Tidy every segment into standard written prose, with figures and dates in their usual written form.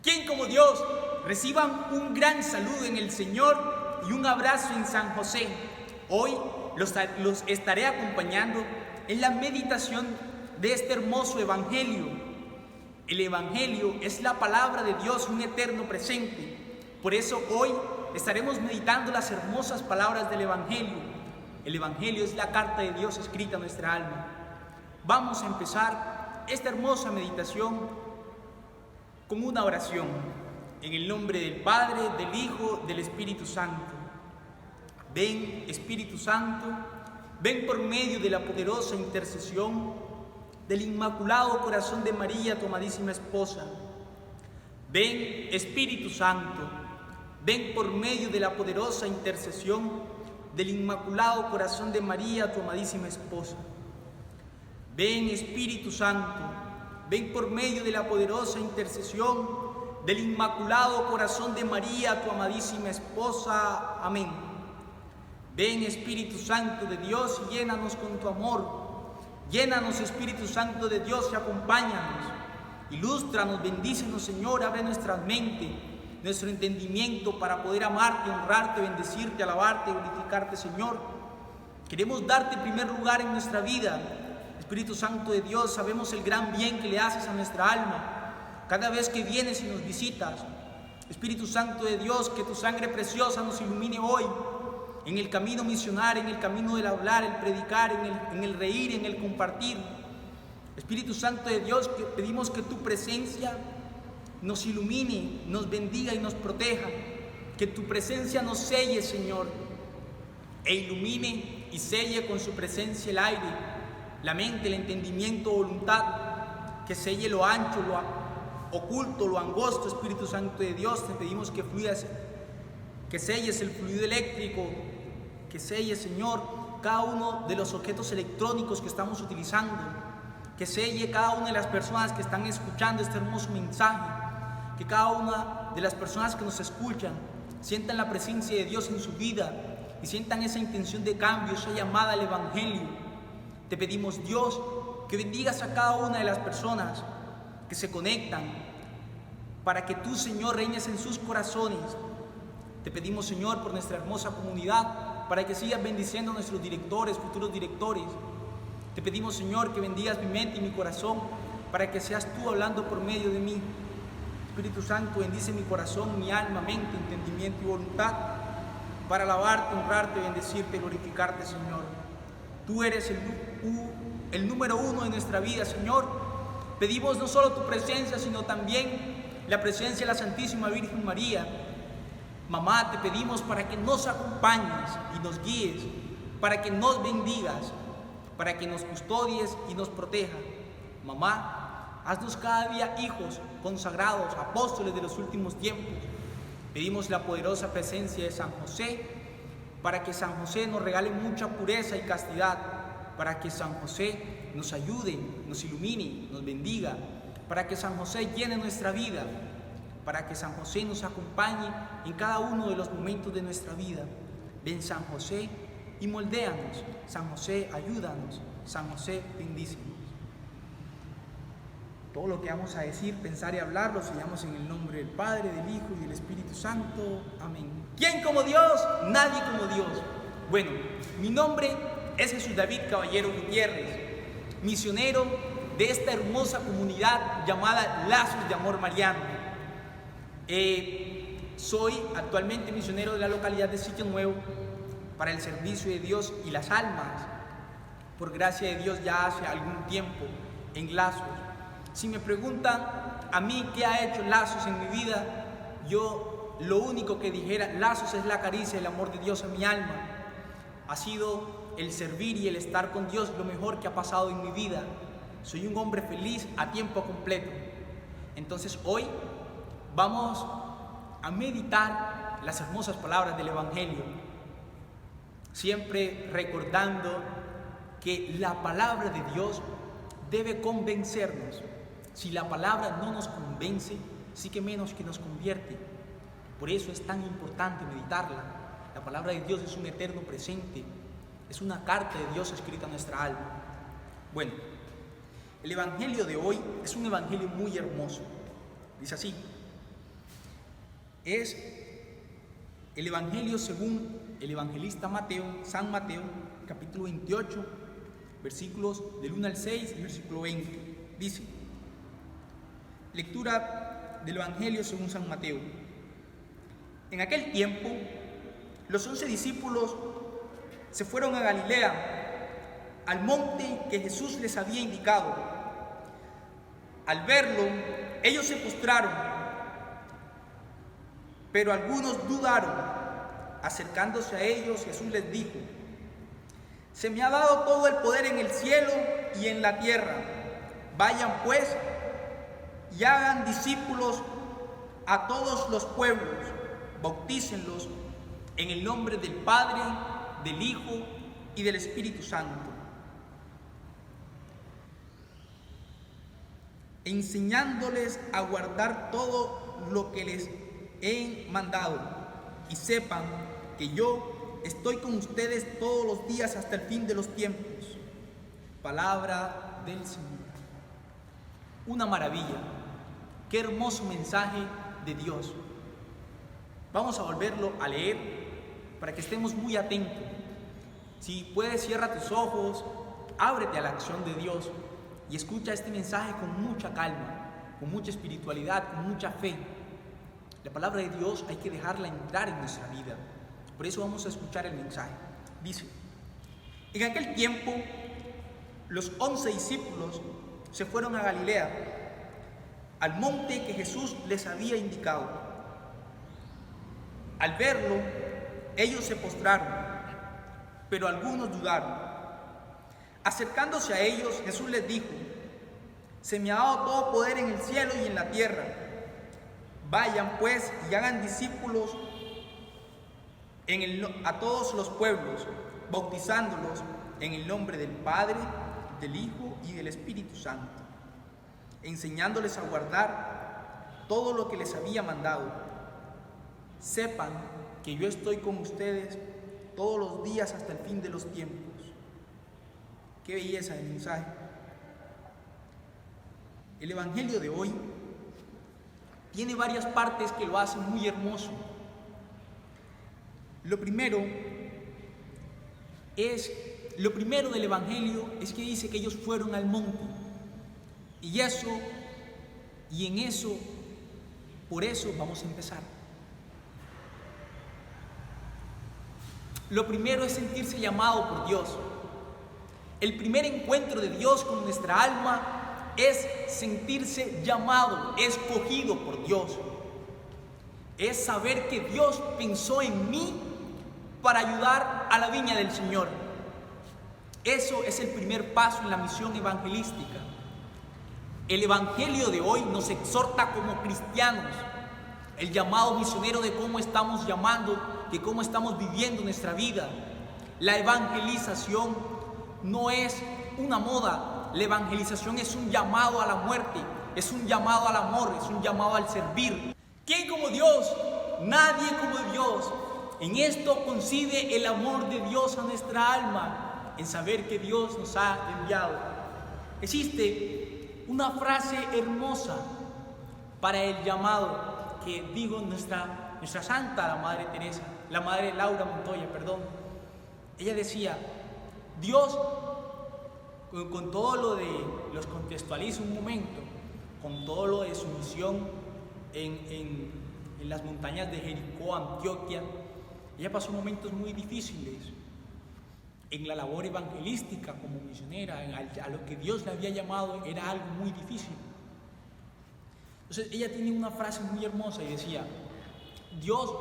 ¿Quién como Dios? Reciban un gran saludo en el Señor y un abrazo en San José. Hoy los estaré acompañando en la meditación de este hermoso Evangelio. El Evangelio es la palabra de Dios, un eterno presente. Por eso hoy estaremos meditando las hermosas palabras del Evangelio. El Evangelio es la carta de Dios escrita a nuestra alma. Vamos a empezar esta hermosa meditación con una oración, en el nombre del Padre, del Hijo, del Espíritu Santo. Ven, Espíritu Santo, ven por medio de la poderosa intercesión del Inmaculado Corazón de María, tu amadísima esposa. Ven, Espíritu Santo, ven por medio de la poderosa intercesión del Inmaculado Corazón de María, tu amadísima esposa. Ven, Espíritu Santo, ven por medio de la poderosa intercesión del Inmaculado Corazón de María, tu amadísima esposa. Amén. Ven, Espíritu Santo de Dios, y llénanos con tu amor. Llénanos, Espíritu Santo de Dios, y acompáñanos. Ilústranos, bendícenos, Señor, abre nuestra mente, nuestro entendimiento para poder amarte, honrarte, bendecirte, alabarte, glorificarte, Señor. Queremos darte primer lugar en nuestra vida. Espíritu Santo de Dios, sabemos el gran bien que le haces a nuestra alma cada vez que vienes y nos visitas. Espíritu Santo de Dios, que tu sangre preciosa nos ilumine hoy en el camino misionario, en el camino del hablar, el predicar, en el reír, en el compartir. Espíritu Santo de Dios, que pedimos que tu presencia nos ilumine, nos bendiga y nos proteja. Que tu presencia nos selle, Señor, e ilumine y selle con su presencia el aire, la mente, el entendimiento, voluntad, que selle lo ancho, lo oculto, lo angosto. Espíritu Santo de Dios, te pedimos que fluyas, que selles el fluido eléctrico, que selles, Señor, cada uno de los objetos electrónicos que estamos utilizando, que selle cada una de las personas que están escuchando este hermoso mensaje, que cada una de las personas que nos escuchan sientan la presencia de Dios en su vida y sientan esa intención de cambio, esa llamada al Evangelio. Te pedimos, Dios, que bendigas a cada una de las personas que se conectan para que tú, Señor, reines en sus corazones. Te pedimos, Señor, por nuestra hermosa comunidad, para que sigas bendiciendo a nuestros directores, futuros directores. Te pedimos, Señor, que bendigas mi mente y mi corazón, para que seas tú hablando por medio de mí. Espíritu Santo, bendice mi corazón, mi alma, mente, entendimiento y voluntad, para alabarte, honrarte, bendecirte, glorificarte, Señor. Tú eres el número uno de nuestra vida, Señor. Pedimos no solo tu presencia, sino también la presencia de la Santísima Virgen María. Mamá, te pedimos para que nos acompañes y nos guíes, para que nos bendigas, para que nos custodies y nos protejas. Mamá, haznos cada día hijos consagrados, apóstoles de los últimos tiempos. Pedimos la poderosa presencia de San José, para que San José nos regale mucha pureza y castidad, para que San José nos ayude, nos ilumine, nos bendiga, para que San José llene nuestra vida, para que San José nos acompañe en cada uno de los momentos de nuestra vida. Ven, San José, y moldéanos. San José, ayúdanos. San José, bendícenos. Todo lo que vamos a decir, pensar y hablar lo sellamos en el nombre del Padre, del Hijo y del Espíritu Santo. Amén. ¿Quién como Dios? Nadie como Dios. Bueno, mi nombre es Jesús David Caballero Gutiérrez, misionero de esta hermosa comunidad llamada Lazos de Amor Mariano. Soy actualmente misionero de la localidad de Sitio Nuevo para el servicio de Dios y las almas. Por gracia de Dios, ya hace algún tiempo en Lazos. Si me preguntan a mí qué ha hecho Lazos en mi vida, yo lo único que dijera, Lazos es la caricia, el amor de Dios a mi alma. Ha sido el servir y el estar con Dios lo mejor que ha pasado en mi vida. Soy un hombre feliz a tiempo completo. Entonces hoy vamos a meditar las hermosas palabras del Evangelio, siempre recordando que la palabra de Dios debe convencernos. Si la palabra no nos convence, sí que menos que nos convierte. Por eso es tan importante meditarla. La palabra de Dios es un eterno presente, es una carta de Dios escrita a nuestra alma. Bueno, el Evangelio de hoy es un Evangelio muy hermoso. Dice así: es el Evangelio según el evangelista Mateo, San Mateo, capítulo 28, versículos del 1 al 6 y versículo 20. Dice: lectura del Evangelio según San Mateo. En aquel tiempo, los 11 discípulos se fueron a Galilea, al monte que Jesús les había indicado. Al verlo, ellos se postraron, pero algunos dudaron. Acercándose a ellos, Jesús les dijo: se me ha dado todo el poder en el cielo y en la tierra. Vayan pues y hagan discípulos a todos los pueblos, bautícenlos en el nombre del Padre, del Hijo y del Espíritu Santo, enseñándoles a guardar todo lo que les he mandado, y sepan que yo estoy con ustedes todos los días hasta el fin de los tiempos. Palabra del Señor. Una maravilla. Qué hermoso mensaje de Dios. Vamos a volverlo a leer para que estemos muy atentos. Si puedes, cierra tus ojos, ábrete a la acción de Dios y escucha este mensaje con mucha calma, con mucha espiritualidad, con mucha fe. La palabra de Dios hay que dejarla entrar en nuestra vida. Por eso vamos a escuchar el mensaje. Dice: en aquel tiempo, los 11 discípulos se fueron a Galilea, al monte que Jesús les había indicado. Al verlo, ellos se postraron, pero algunos dudaron. Acercándose a ellos, Jesús les dijo: se me ha dado todo poder en el cielo y en la tierra. Vayan pues y hagan discípulos a todos los pueblos, bautizándolos en el nombre del Padre, del Hijo y del Espíritu Santo, enseñándoles a guardar todo lo que les había mandado. Sepan que yo estoy con ustedes todos los días hasta el fin de los tiempos. Qué belleza de mensaje. El Evangelio de hoy tiene varias partes que lo hacen muy hermoso. Lo primero del Evangelio es que dice que ellos fueron al monte. Por eso vamos a empezar. Lo primero es sentirse llamado por Dios. El primer encuentro de Dios con nuestra alma es sentirse llamado, escogido por Dios. Es saber que Dios pensó en mí para ayudar a la viña del Señor. Eso es el primer paso en la misión evangelística. El Evangelio de hoy nos exhorta como cristianos. El llamado misionero de cómo estamos llamando, de cómo estamos viviendo nuestra vida. La evangelización no es una moda. La evangelización es un llamado a la muerte, es un llamado al amor, es un llamado al servir. ¿Quién como Dios? Nadie como Dios. En esto consiste el amor de Dios a nuestra alma, en saber que Dios nos ha enviado. Existe una frase hermosa para el llamado que digo nuestra santa, la Madre Teresa, la Madre Laura Montoya, perdón. Ella decía: Dios, con todo lo de, los contextualizo un momento, con todo lo de su misión en las montañas de Jericó, Antioquia, ella pasó momentos muy difíciles en la labor evangelística como misionera, a lo que Dios le había llamado era algo muy difícil. Entonces ella tiene una frase muy hermosa y decía: Dios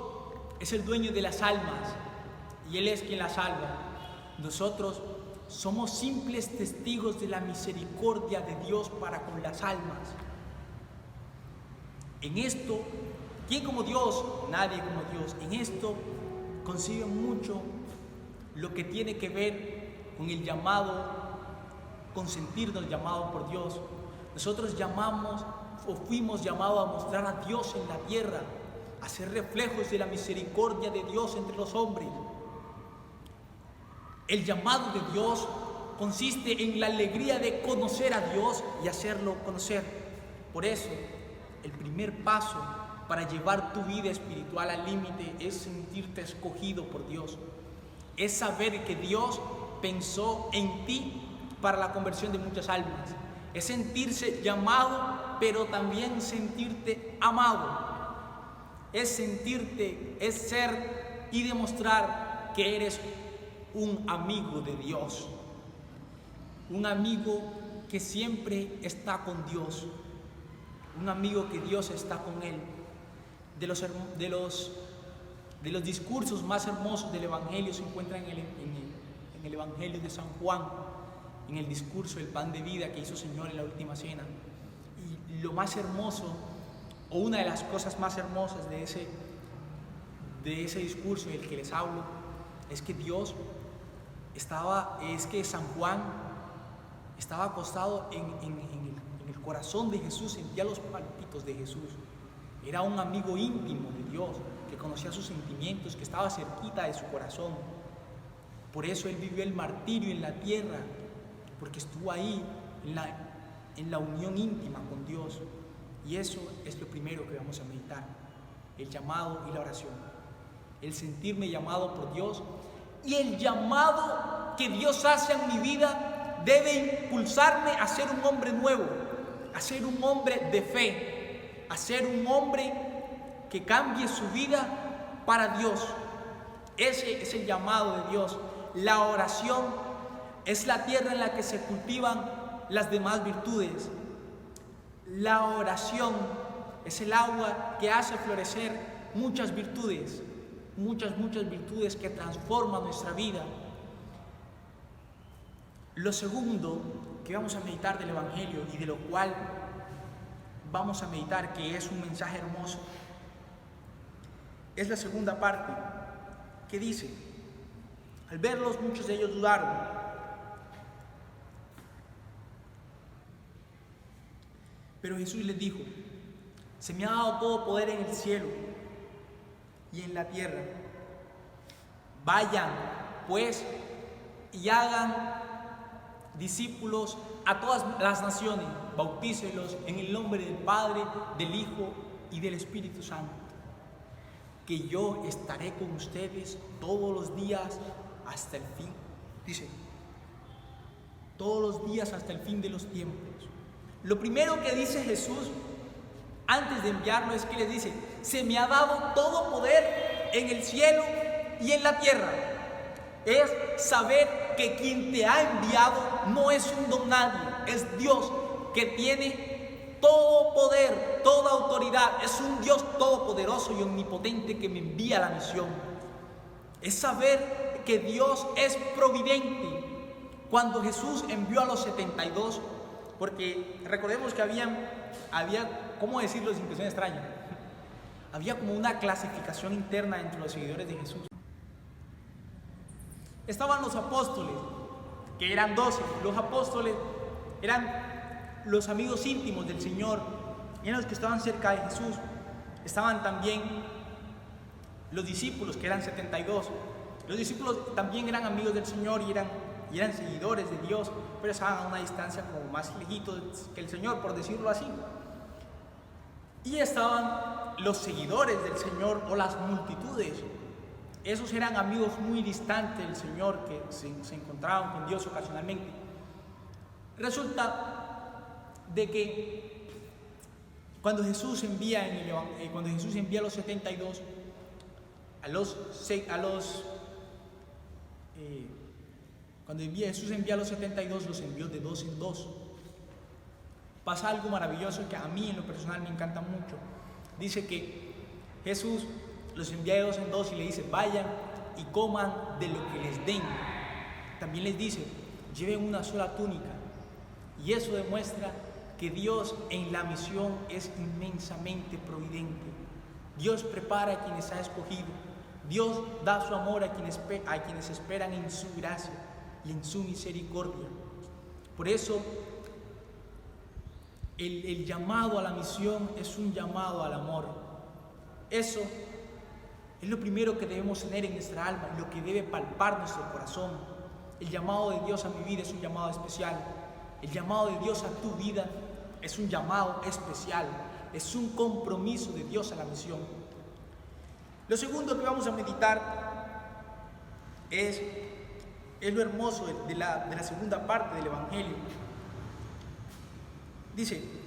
es el dueño de las almas y Él es quien las salva. Nosotros somos simples testigos de la misericordia de Dios para con las almas. En esto, ¿quién como Dios? Nadie como Dios. En esto consigue mucho lo que tiene que ver con el llamado, con sentirnos llamados por Dios. Nosotros llamamos o fuimos llamados a mostrar a Dios en la tierra, a ser reflejos de la misericordia de Dios entre los hombres. El llamado de Dios consiste en la alegría de conocer a Dios y hacerlo conocer. Por eso, el primer paso para llevar tu vida espiritual al límite es sentirte escogido por Dios. Es saber que Dios pensó en ti para la conversión de muchas almas. Es sentirse llamado, pero también sentirte amado. Es sentirte, es ser y demostrar que eres un amigo de Dios. Un amigo que siempre está con Dios. Un amigo que Dios está con él. De los discursos más hermosos del Evangelio se encuentran en el Evangelio de San Juan, en el discurso del pan de vida que hizo el Señor en la última cena. Y lo más hermoso, o una de las cosas más hermosas de ese discurso del que les hablo, es que San Juan estaba acostado en el corazón de Jesús, sentía los palpitos de Jesús. Era un amigo íntimo de Dios, que conocía sus sentimientos, que estaba cerquita de su corazón. Por eso él vivió el martirio en la tierra, porque estuvo ahí en la unión íntima con Dios. Y eso es lo primero que vamos a meditar: el llamado y la oración. El sentirme llamado por Dios, y el llamado que Dios hace en mi vida debe impulsarme a ser un hombre nuevo, a ser un hombre de fe, a ser un hombre que cambie su vida para Dios. Ese es el llamado de Dios. La oración es la tierra en la que se cultivan las demás virtudes. La oración es el agua que hace florecer muchas virtudes, muchas virtudes que transforman nuestra vida. Lo segundo que vamos a meditar del Evangelio, y de lo cual vamos a meditar, que es un mensaje hermoso, es la segunda parte, que dice: al verlos muchos de ellos dudaron. Pero Jesús les dijo: se me ha dado todo poder en el cielo y en la tierra. Vayan, pues, y hagan discípulos a todas las naciones, bautícelos en el nombre del Padre, del Hijo y del Espíritu Santo, que yo estaré con ustedes todos los días hasta el fin. Dice, todos los días hasta el fin de los tiempos. Lo primero que dice Jesús antes de enviarlo es que les dice: se me ha dado todo poder en el cielo y en la tierra. Es saber que quien te ha enviado no es un don nadie, es Dios, que tiene todo poder, toda autoridad. Es un Dios todopoderoso y omnipotente que me envía a la misión. Es saber que Dios es providente. Cuando Jesús envió a los 72, porque recordemos que había, ¿cómo decirlo sin que suene extraño? Había como una clasificación interna entre los seguidores de Jesús. Estaban los apóstoles, que eran 12. Los apóstoles eran los amigos íntimos del Señor, eran los que estaban cerca de Jesús. Estaban también los discípulos, que eran 72. Los discípulos también eran amigos del Señor y eran seguidores de Dios, pero estaban a una distancia como más lejitos que el Señor, por decirlo así. Y estaban los seguidores del Señor, o las multitudes. Esos eran amigos muy distantes del Señor, que se encontraban con Dios ocasionalmente. Resulta de que cuando Jesús envía a los 72, cuando Jesús envía a los 72, los envió de 2 en 2. Pasa algo maravilloso que a mí en lo personal me encanta mucho. Dice que Jesús los envía de 2 en 2 y le dice: vayan y coman de lo que les den. También les dice: lleven una sola túnica. Y eso demuestra que Dios en la misión es inmensamente providente. Dios prepara a quienes ha escogido. Dios da su amor a quienes esperan en su gracia y en su misericordia. Por eso el llamado a la misión es un llamado al amor. Eso es lo primero que debemos tener en nuestra alma, lo que debe palpar nuestro corazón. El llamado de Dios a mi vida es un llamado especial. El llamado de Dios a tu vida es un llamado especial. es un compromiso de Dios a la misión. Lo segundo que vamos a meditar es lo hermoso de la segunda parte del Evangelio. Dice,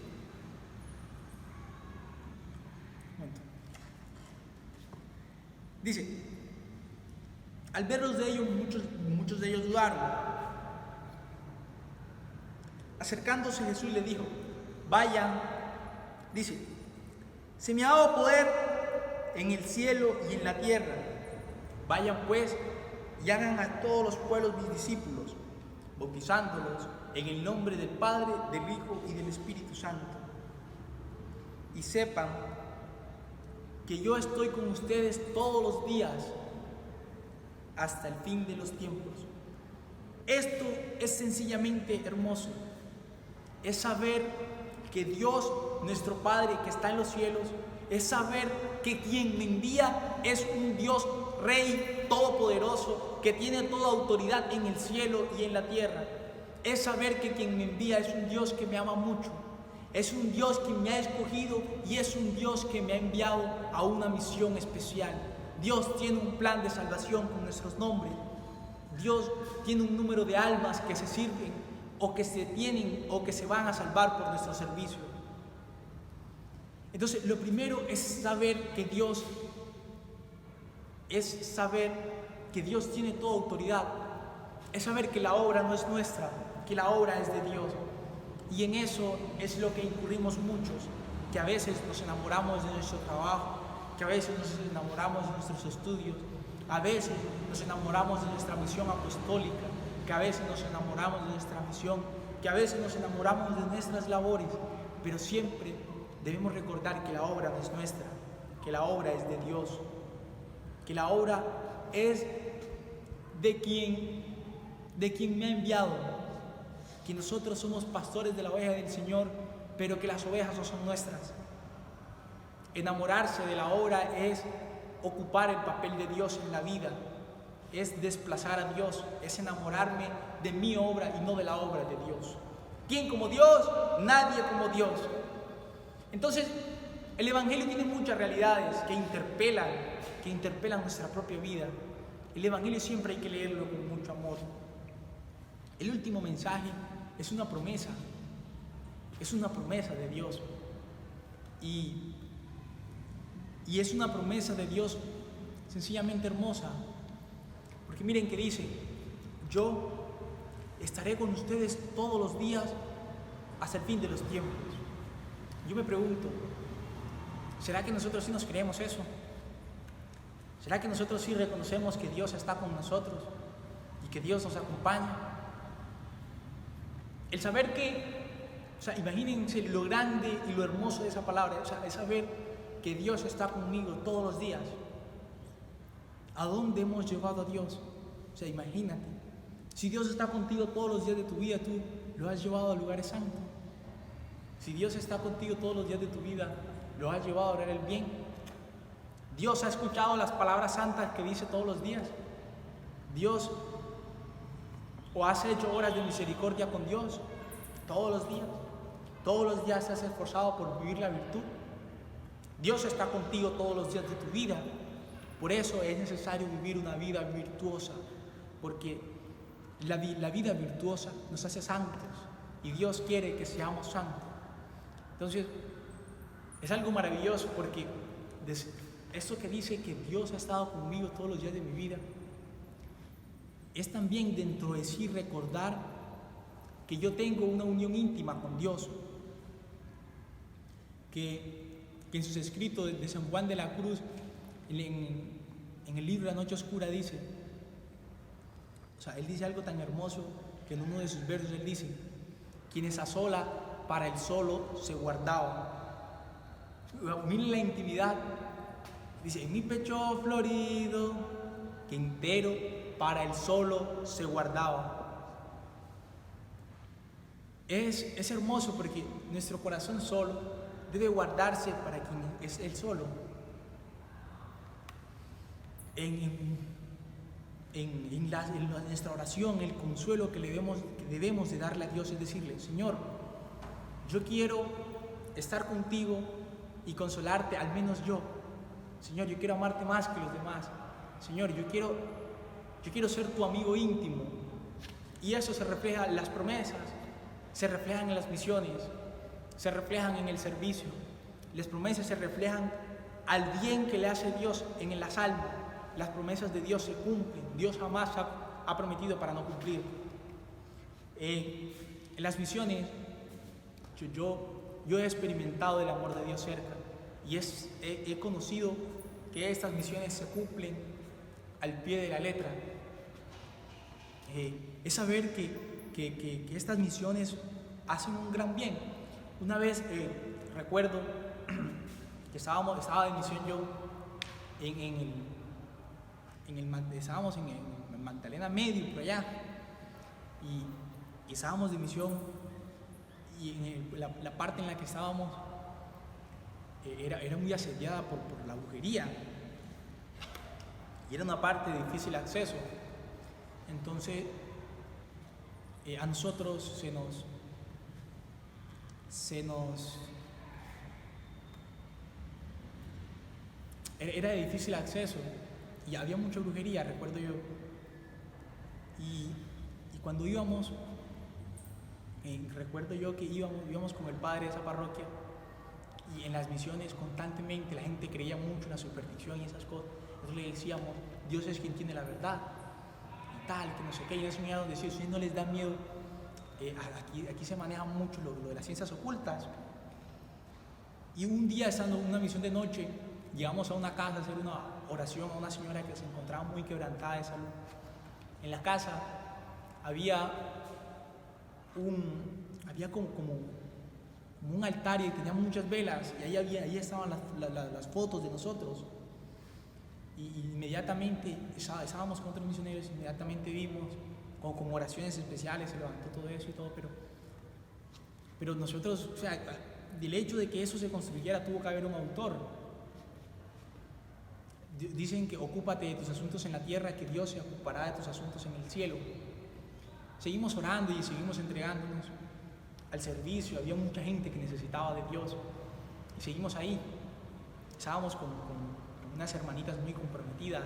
al verlos de ellos, muchos de ellos dudaron. Acercándose Jesús le dijo, vayan, dice, se me ha dado poder en el cielo y en la tierra. Vayan pues y hagan a todos los pueblos mis discípulos, bautizándolos en el nombre del Padre, del Hijo y del Espíritu Santo. Y sepan que yo estoy con ustedes todos los días hasta el fin de los tiempos. Esto es sencillamente hermoso. Es saber que Dios, nuestro Padre que está en los cielos, es saber que quien me envía es un Dios Rey todopoderoso, que tiene toda autoridad en el cielo y en la tierra. Es saber que quien me envía es un Dios que me ama mucho. Es un Dios que me ha escogido y es un Dios que me ha enviado a una misión especial. Dios tiene un plan de salvación con nuestros nombres. Dios tiene un número de almas que se sirven o que se tienen o que se van a salvar por nuestro servicio. Entonces, lo primero es saber que Dios tiene toda autoridad. Es saber que la obra no es nuestra, que la obra es de Dios. Y en eso es lo que incurrimos muchos, que a veces nos enamoramos de nuestro trabajo, que a veces nos enamoramos de nuestros estudios, a veces nos enamoramos de nuestra misión apostólica, que a veces nos enamoramos de nuestra misión, que a veces nos enamoramos de nuestras labores, pero siempre debemos recordar que la obra no es nuestra, que la obra es de Dios, que la obra es de quien me ha enviado, que nosotros somos pastores de la oveja del Señor, pero que las ovejas no son nuestras. Enamorarse de la obra es ocupar el papel de Dios en la vida, es desplazar a Dios, es enamorarme de mi obra y no de la obra de Dios. ¿Quién como Dios? Nadie como Dios. Entonces, el Evangelio tiene muchas realidades que interpelan nuestra propia vida. El Evangelio siempre hay que leerlo con mucho amor. El último mensaje es una promesa de Dios. Y es una promesa de Dios sencillamente hermosa. Porque miren que dice, yo estaré con ustedes todos los días hasta el fin de los tiempos. Yo me pregunto, ¿será que nosotros sí nos creemos eso? ¿Será que nosotros sí reconocemos que Dios está con nosotros y que Dios nos acompaña? El saber imagínense lo grande y lo hermoso de esa palabra, es saber que Dios está conmigo todos los días. ¿A dónde hemos llevado a Dios? Imagínate, si Dios está contigo todos los días de tu vida, tú lo has llevado a lugares santos. Si Dios está contigo todos los días de tu vida, lo has llevado a orar el bien. Dios ha escuchado las palabras santas que dice todos los días. Dios, o has hecho horas de misericordia con Dios todos los días. Todos los días te has esforzado por vivir la virtud. Dios está contigo todos los días de tu vida. Por eso es necesario vivir una vida virtuosa, porque la vida virtuosa nos hace santos y Dios quiere que seamos santos. Entonces, es algo maravilloso porque esto que dice que Dios ha estado conmigo todos los días de mi vida, es también dentro de sí recordar que yo tengo una unión íntima con Dios, que en sus escritos de San Juan de la Cruz, en el libro La Noche Oscura dice, él dice algo tan hermoso que en uno de sus versos él dice, quienes a sola para el solo se guardaban. Miren la intimidad, dice, en mi pecho florido, que entero para el solo se guardaba. Es hermoso porque nuestro corazón solo debe guardarse para quien es Él solo. En nuestra oración, el consuelo que debemos de darle a Dios es decirle, Señor, yo quiero estar contigo y consolarte, al menos yo. Señor, yo quiero amarte más que los demás. Señor, yo quiero ser tu amigo íntimo. Y eso se refleja en las promesas, se reflejan en las misiones, se reflejan en el servicio. Las promesas se reflejan al bien que le hace Dios en las almas. Las promesas de Dios se cumplen. Dios jamás ha prometido para no cumplir. En las misiones, yo he experimentado el amor de Dios cerca y he conocido que estas misiones se cumplen al pie de la letra. Es saber que estas misiones hacen un gran bien. Una vez recuerdo que estaba de misión yo estábamos en el Magdalena Medio, por allá, y estábamos de misión, y en la parte en la que estábamos era muy asediada por la brujería, y era una parte de difícil acceso. Entonces a nosotros era de difícil acceso y había mucha brujería, recuerdo yo. Y cuando íbamos, recuerdo yo que íbamos con el padre de esa parroquia, y en las misiones constantemente la gente creía mucho en la superstición y esas cosas. Nosotros le decíamos, Dios es quien tiene la verdad, y tal, que no sé qué. Y eso me iban a decir, si no les da miedo, aquí se maneja mucho lo de las ciencias ocultas. Y un día, estando en una misión de noche, llegamos a una casa a hacer una oración a una señora que se encontraba muy quebrantada de salud. En la casa había como un altar y tenía muchas velas, y ahí estaban las fotos de nosotros. Y inmediatamente estábamos con otros misioneros, inmediatamente vimos como oraciones especiales, se levantó todo eso y todo, pero nosotros, o sea, del hecho de que eso se construyera tuvo que haber un autor. Dicen que ocúpate de tus asuntos en la tierra, que Dios se ocupará de tus asuntos en el cielo. Seguimos orando y seguimos entregándonos al servicio. Había mucha gente que necesitaba de Dios y seguimos ahí. Estábamos con unas hermanitas muy comprometidas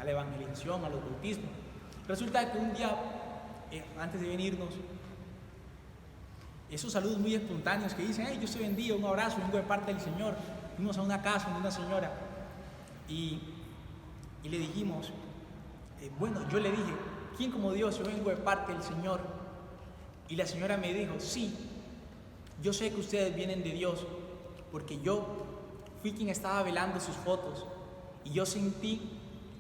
a la evangelización, a los bautismos. Resulta que un día, antes de venirnos, esos saludos muy espontáneos que dicen, hey, yo soy bendigo, un abrazo, vengo de parte del Señor. Fuimos a una casa de una señora y le dijimos, bueno, yo le dije, ¿quién como Dios? Yo vengo de parte del Señor. Y la señora me dijo, sí, yo sé que ustedes vienen de Dios, porque yo fui quien estaba velando sus fotos y yo sentí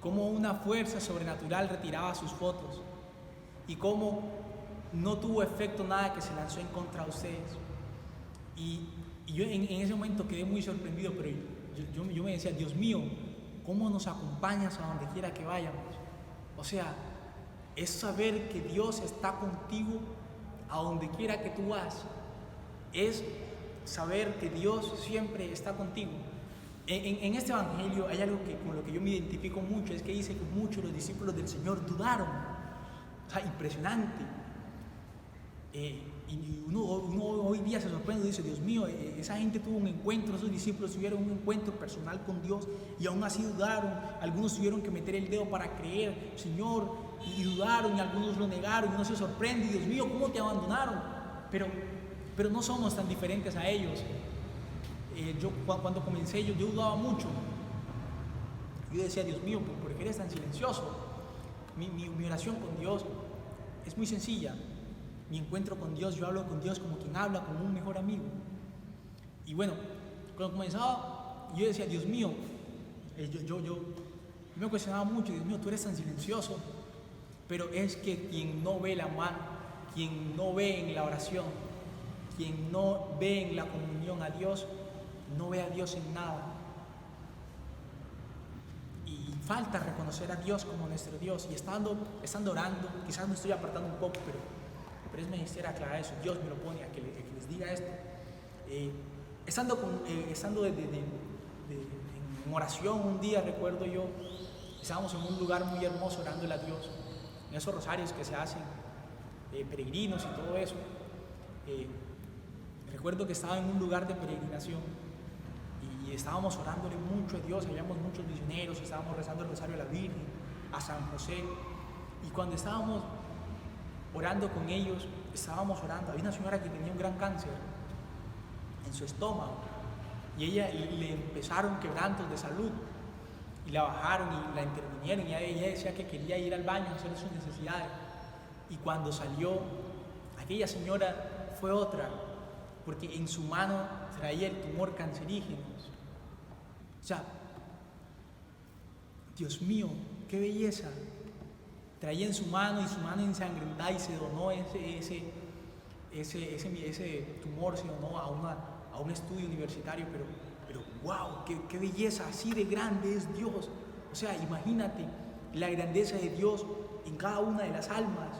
cómo una fuerza sobrenatural retiraba sus fotos y cómo no tuvo efecto nada que se lanzó en contra de ustedes. Y yo en ese momento quedé muy sorprendido, pero yo me decía, Dios mío, ¿cómo nos acompañas a donde quiera que vayamos? O sea, es saber que Dios está contigo a donde quiera que tú vas. Es saber que Dios siempre está contigo. En este evangelio hay algo con lo que yo me identifico mucho, es que dice que muchos de los discípulos del Señor dudaron. O sea, impresionante. Y uno hoy día se sorprende y dice, Dios mío, esa gente tuvo un encuentro, esos discípulos tuvieron un encuentro personal con Dios y aún así dudaron. Algunos tuvieron que meter el dedo para creer, Señor, y dudaron, y algunos lo negaron, y uno se sorprende, y Dios mío, ¿cómo te abandonaron? Pero no somos tan diferentes a ellos. Yo cuando comencé, yo dudaba mucho. Yo decía, Dios mío, ¿por qué eres tan silencioso? Mi oración con Dios es muy sencilla. Mi encuentro con Dios, yo hablo con Dios como quien habla con un mejor amigo. Y bueno, cuando comenzaba, yo decía, Dios mío, yo me cuestionaba mucho, Dios mío, tú eres tan silencioso. Pero es que quien no ve la mano, quien no ve en la oración, quien no ve en la comunión a Dios, no ve a Dios en nada. Y falta reconocer a Dios como nuestro Dios. Y estando orando, quizás me estoy apartando un poco, pero es menester aclarar eso. Dios me lo pone a que les diga esto. Estando en oración un día, recuerdo yo, estábamos en un lugar muy hermoso orándole a Dios, en esos rosarios que se hacen, peregrinos y todo eso. Recuerdo que estaba en un lugar de peregrinación y estábamos orándole mucho a Dios, habíamos muchos misioneros, estábamos rezando el rosario a la Virgen, a San José, y cuando estábamos orando con ellos, estábamos orando, había una señora que tenía un gran cáncer en su estómago, y ella le empezaron quebrantos de salud, y la bajaron y la intervinieron, y ella decía que quería ir al baño a hacer sus necesidades, y cuando salió, aquella señora fue otra, porque en su mano traía el tumor cancerígeno. O sea, Dios mío, qué belleza. Traía en su mano y su mano ensangrentada y se donó ese tumor, se donó a un estudio universitario, pero wow, qué belleza, así de grande es Dios. O sea, imagínate la grandeza de Dios en cada una de las almas.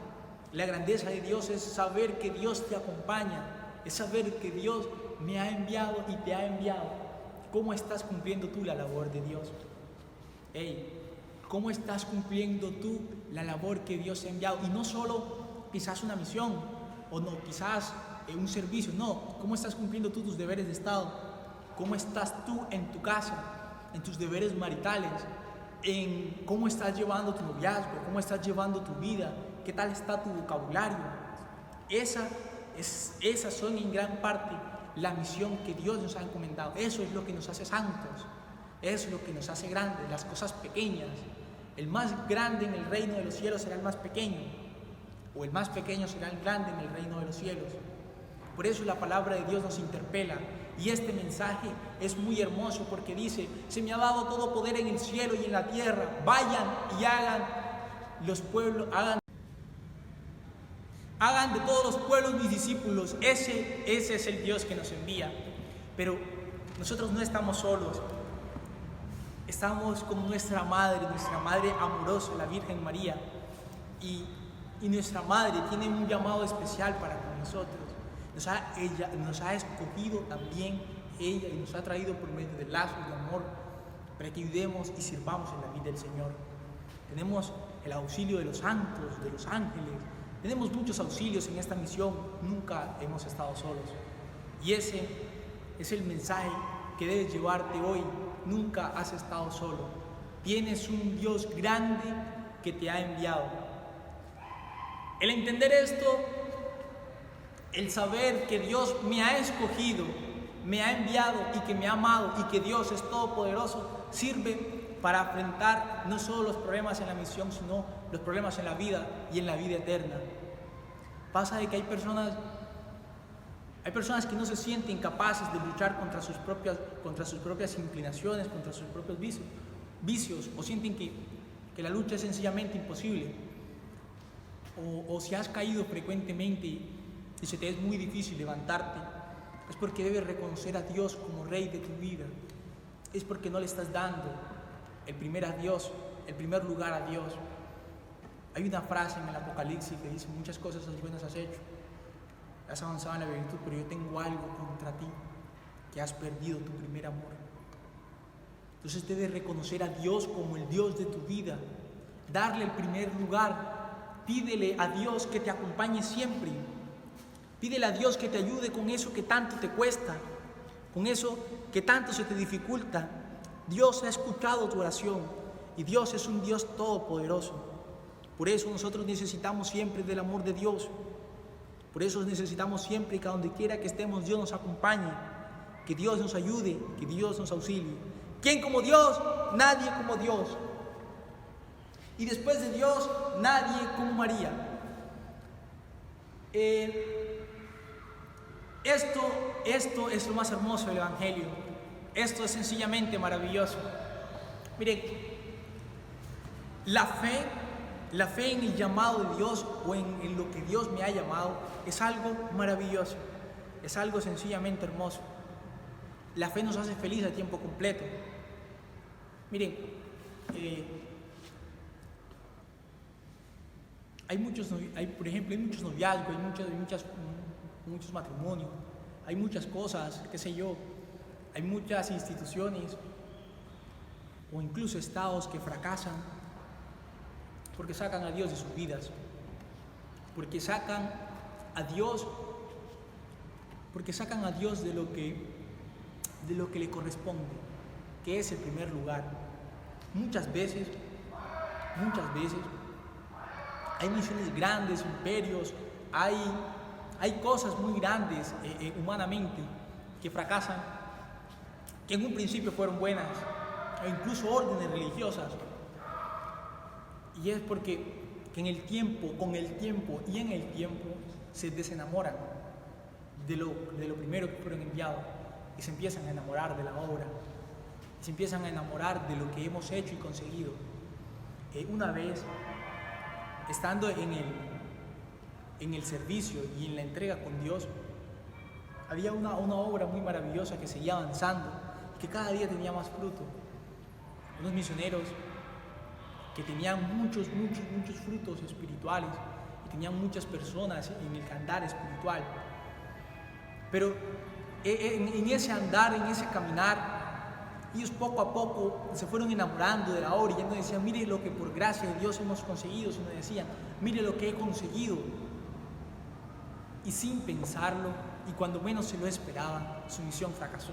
La grandeza de Dios es saber que Dios te acompaña, es saber que Dios me ha enviado y te ha enviado. ¿Cómo estás cumpliendo tú la labor de Dios? ¿Cómo estás cumpliendo tú la labor que Dios te ha enviado? Y no solo quizás una misión, o no, quizás un servicio, no. ¿Cómo estás cumpliendo tú tus deberes de Estado? ¿Cómo estás tú en tu casa, en tus deberes maritales? En cómo estás llevando tu noviazgo, cómo estás llevando tu vida, qué tal está tu vocabulario. Esas son en gran parte la misión que Dios nos ha encomendado. Eso es lo que nos hace santos, eso es lo que nos hace grandes, las cosas pequeñas. El más grande en el reino de los cielos será el más pequeño, o el más pequeño será el grande en el reino de los cielos. Por eso la palabra de Dios nos interpela, y este mensaje es muy hermoso porque dice: se me ha dado todo poder en el cielo y en la tierra, vayan y hagan los pueblos, hagan de todos los pueblos mis discípulos. Ese es el Dios que nos envía. Pero nosotros no estamos solos, estamos con nuestra madre amorosa, la Virgen María, y nuestra madre tiene un llamado especial para con nosotros. Ella nos ha escogido también, ella, y nos ha traído por medio de lazos de amor para que ayudemos y sirvamos en la vida del Señor. Tenemos el auxilio de los santos, de los ángeles, tenemos muchos auxilios en esta misión, nunca hemos estado solos. Y ese es el mensaje que debes llevarte hoy: nunca has estado solo. Tienes un Dios grande que te ha enviado. El entender esto, el saber que Dios me ha escogido, me ha enviado y que me ha amado y que Dios es todopoderoso, sirve para afrontar no solo los problemas en la misión, sino los problemas en la vida y en la vida eterna. Pasa de que hay personas que no se sienten capaces de luchar contra sus propias inclinaciones, contra sus propios vicios, o sienten que la lucha es sencillamente imposible. O si has caído frecuentemente y se te es muy difícil levantarte, es porque debes reconocer a Dios como Rey de tu vida. Es porque no le estás dando el primer lugar a Dios. Hay una frase en el Apocalipsis que dice: muchas cosas buenas has hecho, has avanzado en la virtud, pero yo tengo algo contra ti, que has perdido tu primer amor. Entonces debes reconocer a Dios como el Dios de tu vida, darle el primer lugar. Pídele a Dios que te acompañe siempre. Pídele a Dios que te ayude con eso que tanto te cuesta, con eso que tanto se te dificulta. Dios ha escuchado tu oración y Dios es un Dios todopoderoso. Por eso nosotros necesitamos siempre del amor de Dios. Por eso necesitamos siempre que a donde quiera que estemos, Dios nos acompañe, que Dios nos ayude, que Dios nos auxilie. ¿Quién como Dios? Nadie como Dios. Y después de Dios, nadie como María. Esto es lo más hermoso del Evangelio. Esto es sencillamente maravilloso. Miren, la fe en el llamado de Dios o en lo que Dios me ha llamado es algo maravilloso. Es algo sencillamente hermoso. La fe nos hace feliz a tiempo completo. Miren, hay muchos noviazgos, muchos matrimonios, hay muchas cosas, qué sé yo, hay muchas instituciones o incluso estados que fracasan porque sacan a Dios de sus vidas, porque sacan a Dios de de lo que le corresponde, que es el primer lugar. Muchas veces, hay misiones grandes, imperios, hay cosas muy grandes humanamente que fracasan, que en un principio fueron buenas, o incluso órdenes religiosas. Y es porque con el tiempo se desenamoran de lo primero que fueron enviados y se empiezan a enamorar de la obra, y se empiezan a enamorar de lo que hemos hecho y conseguido. Una vez, estando en el servicio y en la entrega con Dios, había una obra muy maravillosa que seguía avanzando y que cada día tenía más fruto. Unos misioneros que tenían muchos frutos espirituales y tenían muchas personas en el andar espiritual. Pero en ese andar, en ese caminar, ellos poco a poco se fueron enamorando de la obra y ya no decían, mire lo que por gracia de Dios hemos conseguido, sino decían, mire lo que he conseguido. Y sin pensarlo, y cuando menos se lo esperaban, su misión fracasó.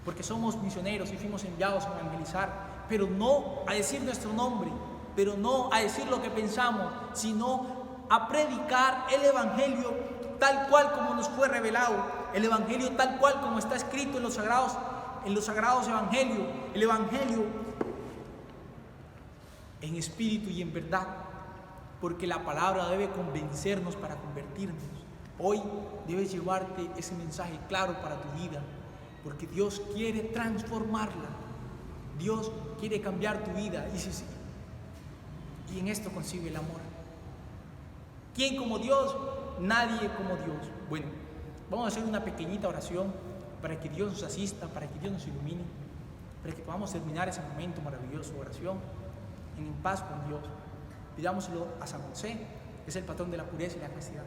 Porque somos misioneros y fuimos enviados a evangelizar, pero no a decir nuestro nombre, pero no a decir lo que pensamos, sino a predicar el Evangelio tal cual como nos fue revelado, el Evangelio tal cual como está escrito en los sagrados Evangelios, el Evangelio en espíritu y en verdad, porque la palabra debe convencernos para convertirnos. Hoy debes llevarte ese mensaje claro para tu vida, porque Dios quiere transformarla, Dios quiere cambiar tu vida, y en esto consigue el amor. ¿Quién como Dios? Nadie como Dios. Bueno, vamos a hacer una pequeñita oración para que Dios nos asista, para que Dios nos ilumine, para que podamos terminar ese momento maravilloso de oración en paz con Dios. Pidámoslo a San José, que es el patrón de la pureza y la castidad.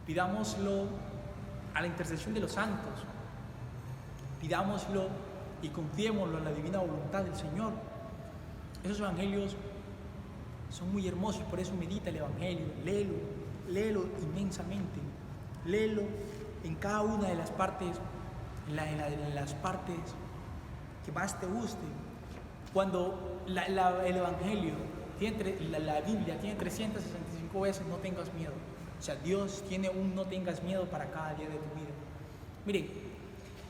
Pidámoslo a la intercesión de los santos. Pidámoslo y confiémoslo en la divina voluntad del Señor. Esos evangelios son muy hermosos, por eso medita el evangelio, léelo inmensamente, léelo en cada una de las partes, en las partes que más te guste. Cuando el evangelio la Biblia tiene 365 veces no tengas miedo, o sea, Dios tiene un no tengas miedo para cada día de tu vida. Miren,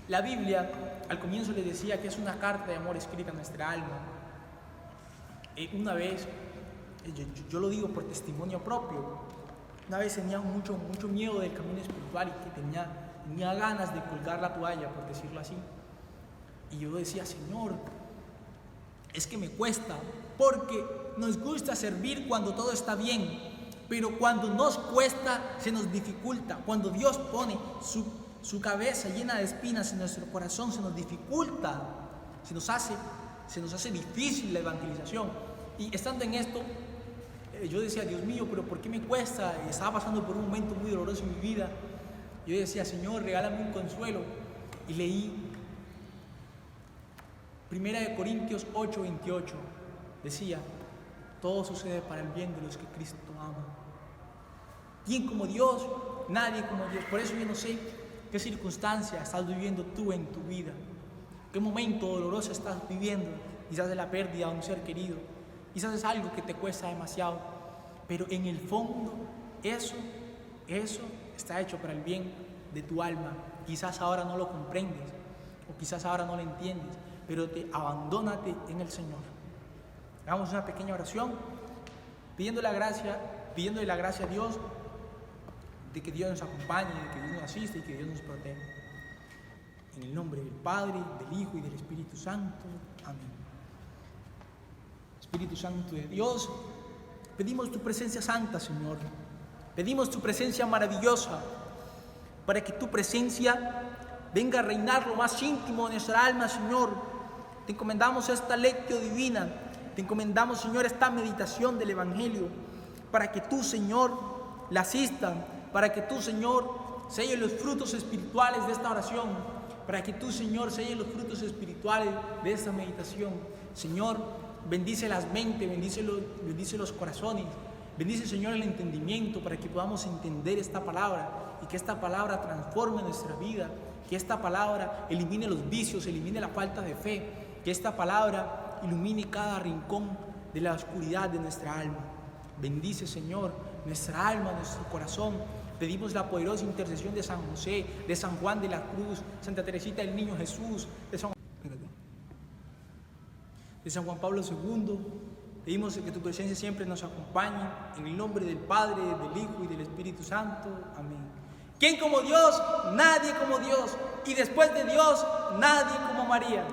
la Biblia al comienzo les decía que es una carta de amor escrita en nuestra alma. Una vez, yo lo digo por testimonio propio, una vez tenía mucho miedo del camino espiritual y que tenía ganas de colgar la toalla, por decirlo así. Y yo decía, Señor, es que me cuesta, porque nos gusta servir cuando todo está bien, pero cuando nos cuesta se nos dificulta. Cuando Dios pone su cabeza llena de espinas en nuestro corazón, se nos dificulta, se nos hace difícil la evangelización. Y estando en esto, yo decía, Dios mío, pero ¿por qué me cuesta? Estaba pasando por un momento muy doloroso en mi vida. Yo decía, Señor, regálame un consuelo. Y leí 1 Corintios 8:28. Decía, todo sucede para el bien de los que Cristo ama. ¿Quién como Dios? Nadie como Dios. Por eso yo no sé qué circunstancia estás viviendo tú en tu vida, qué momento doloroso estás viviendo. Quizás es la pérdida de un ser querido, quizás es algo que te cuesta demasiado, pero en el fondo eso está hecho para el bien de tu alma. Quizás ahora no lo comprendes o quizás ahora no lo entiendes, pero abandónate en el Señor. Hagamos una pequeña oración pidiéndole la gracia a Dios de que Dios nos acompañe, de que Dios nos asista y que Dios nos proteja. En el nombre del Padre, del Hijo y del Espíritu Santo. Amén. Espíritu Santo de Dios, pedimos tu presencia santa, Señor. Pedimos tu presencia maravillosa, para que tu presencia venga a reinar lo más íntimo de nuestra alma, Señor. Te encomendamos esta lectio divina, te encomendamos, Señor, esta meditación del Evangelio, para que tú, Señor, la asistas, para que tú, Señor, selles los frutos espirituales de esta oración, para que tú, Señor, selles los frutos espirituales de esta meditación. Señor, bendice las mentes, bendice los corazones, bendice, Señor, el entendimiento, para que podamos entender esta palabra y que esta palabra transforme nuestra vida, Que esta palabra elimine los vicios, elimine la falta de fe. Que esta palabra ilumine cada rincón de la oscuridad de nuestra alma. Bendice, Señor, nuestra alma, nuestro corazón. Pedimos la poderosa intercesión de San José, de San Juan de la Cruz, Santa Teresita del Niño Jesús, de San Juan Pablo II. Pedimos que tu presencia siempre nos acompañe. En el nombre del Padre, del Hijo y del Espíritu Santo. Amén. ¿Quién como Dios? Nadie como Dios. Y después de Dios, nadie como María.